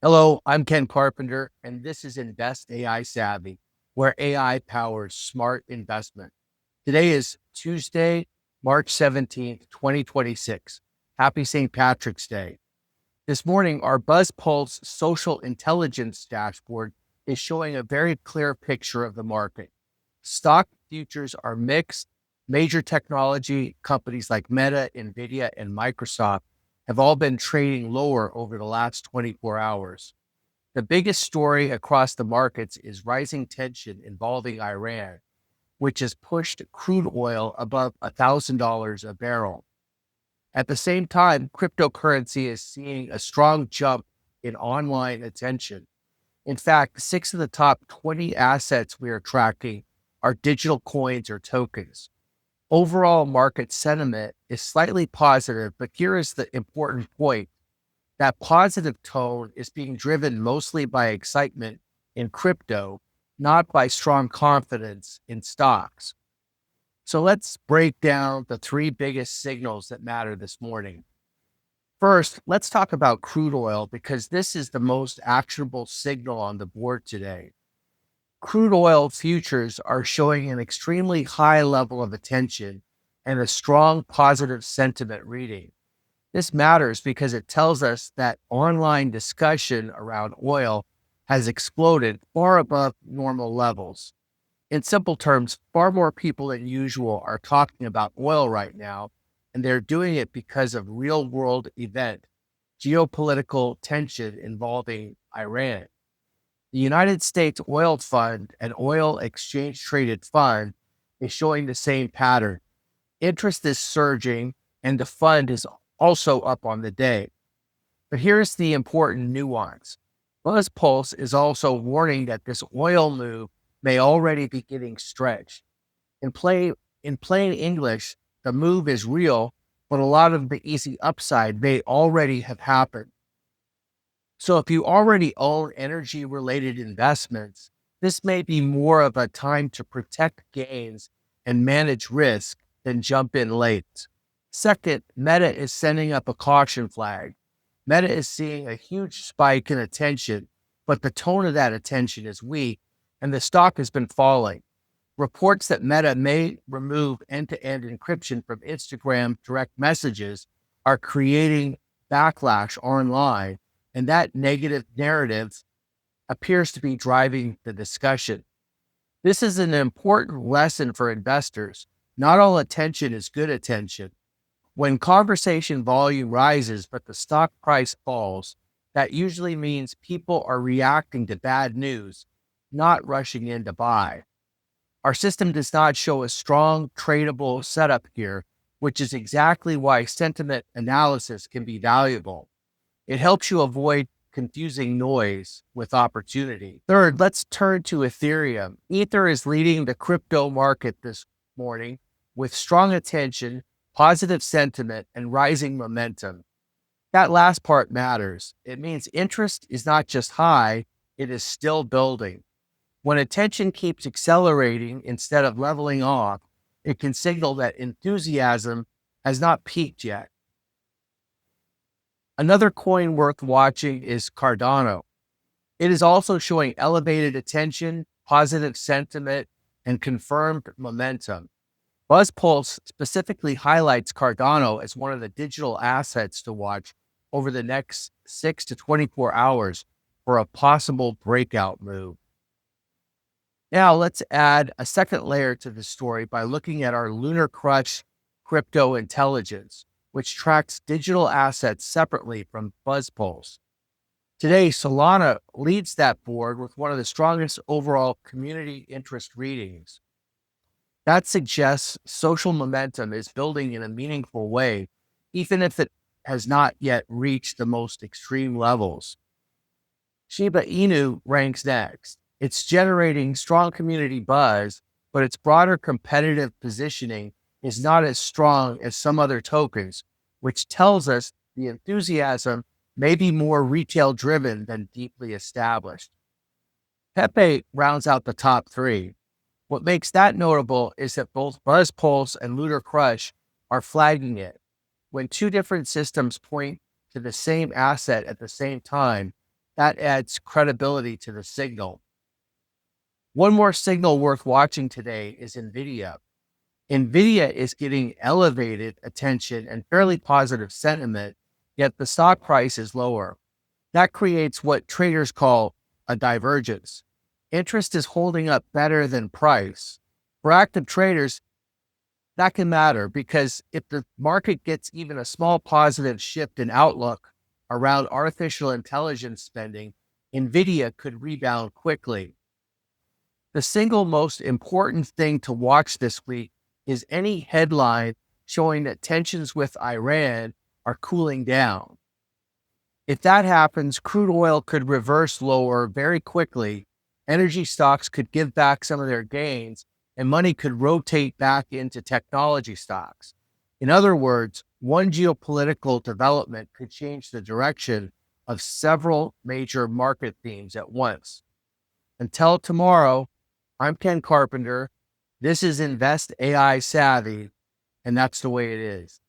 Hello, I'm Ken Carpenter, and this is Invest AI Savvy, where AI powers smart investment. Today is Tuesday, March 17th, 2026. Happy St. Patrick's Day. This morning, our BuzzPulse social intelligence dashboard is showing a very clear picture of the market. Stock futures are mixed. Major technology companies like Meta, Nvidia, and Microsoft have all been trading lower over the last 24 hours. The biggest story across the markets is rising tension involving Iran, which has pushed crude oil above $1,000 a barrel. At the same time, cryptocurrency is seeing a strong jump in online attention. In fact, 6 of the top 20 assets we are tracking are digital coins or tokens. Overall market sentiment is slightly positive, but here is the important point. That positive tone is being driven mostly by excitement in crypto, not by strong confidence in stocks. So let's break down the 3 biggest signals that matter this morning. First, let's talk about crude oil because this is the most actionable signal on the board today. Crude oil futures are showing an extremely high level of attention and a strong positive sentiment reading. This matters because it tells us that online discussion around oil has exploded far above normal levels. In simple terms, far more people than usual are talking about oil right now, and they're doing it because of real world event, geopolitical tension involving Iran. The United States Oil Fund, an oil exchange traded fund, is showing the same pattern. Interest is surging, and the fund is also up on the day. But here's the important nuance. BuzzPulse is also warning that this oil move may already be getting stretched. In plain English, the move is real, but a lot of the easy upside may already have happened. So if you already own energy-related investments, this may be more of a time to protect gains and manage risk than jump in late. Second, Meta is sending up a caution flag. Meta is seeing a huge spike in attention, but the tone of that attention is weak, and the stock has been falling. Reports that Meta may remove end-to-end encryption from Instagram direct messages are creating backlash online, and that negative narrative appears to be driving the discussion. This is an important lesson for investors. Not all attention is good attention. When conversation volume rises but the stock price falls, that usually means people are reacting to bad news, not rushing in to buy. Our system does not show a strong tradable setup here, which is exactly why sentiment analysis can be valuable. It helps you avoid confusing noise with opportunity. Third, let's turn to Ethereum. Ether is leading the crypto market this morning with strong attention, positive sentiment, and rising momentum. That last part matters. It means interest is not just high, it is still building. When attention keeps accelerating instead of leveling off, it can signal that enthusiasm has not peaked yet. Another coin worth watching is Cardano. It is also showing elevated attention, positive sentiment, and confirmed momentum. BuzzPulse specifically highlights Cardano as one of the digital assets to watch over the next 6 to 24 hours for a possible breakout move. Now let's add a second layer to the story by looking at our LunarCrush crypto intelligence, which tracks digital assets separately from BuzzPulse. Today, Solana leads that board with one of the strongest overall community interest readings. That suggests social momentum is building in a meaningful way, even if it has not yet reached the most extreme levels. Shiba Inu ranks next. It's generating strong community buzz, but its broader competitive positioning is not as strong as some other tokens, which tells us the enthusiasm may be more retail driven than deeply established. Pepe rounds out the top 3. What makes that notable is that both BuzzPulse and LunarCrush are flagging it. When 2 different systems point to the same asset at the same time, That adds credibility to the signal. One more signal worth watching today is NVIDIA. NVIDIA is getting elevated attention and fairly positive sentiment, yet the stock price is lower. That creates what traders call a divergence. Interest is holding up better than price. For active traders, that can matter because if the market gets even a small positive shift in outlook around artificial intelligence spending, NVIDIA could rebound quickly. The single most important thing to watch this week is any headline showing that tensions with Iran are cooling down. If that happens, crude oil could reverse lower very quickly. Energy stocks could give back some of their gains, and money could rotate back into technology stocks. In other words, one geopolitical development could change the direction of several major market themes at once. Until tomorrow, I'm Ken Carpenter. This is Invest AI Savvy, and that's the way it is.